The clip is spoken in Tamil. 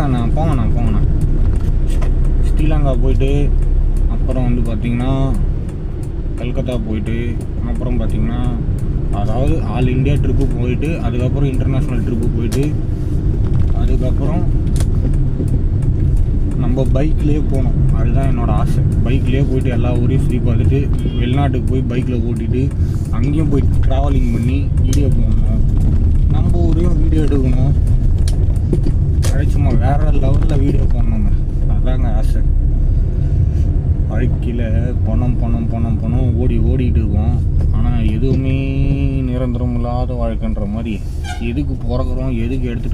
போங்கண்ணா. ஸ்ரீலங்கா போயிட்டு அப்புறம் வந்து பார்த்திங்கன்னா கல்கத்தா போயிட்டு அப்புறம் பார்த்திங்கன்னா அதாவது ஆல் இண்டியா ட்ரிப்பு போயிட்டு அதுக்கப்புறம் இன்டர்நேஷ்னல் ட்ரிப்பு போயிட்டு அதுக்கப்புறம் நம்ம பைக்லேயே போகணும். அதுதான் என்னோடய ஆசை. பைக்லேயே போயிட்டு எல்லா ஊரையும் சுற்றி பார்த்துட்டு வெளிநாட்டுக்கு போய் பைக்கில் ஓட்டிட்டு அங்கேயும் போய் ட்ராவலிங் பண்ணி வீடியோ போடணும். நம்ம ஊரையும் வீடியோ எடுக்கணும். சும்மா வேறு லெவலில் வீடியோ போடணுங்க. அதாங்க ஆசை. வாழ்க்கையில் பணம் ஓடிக்கிட்டு இருக்கோம். ஆனால் எதுவுமே நிரந்தரம் இல்லாத வாழ்க்கைன்ற மாதிரி எதுக்கு பிறகுறோம், எதுக்கு எடுத்துகிட்டு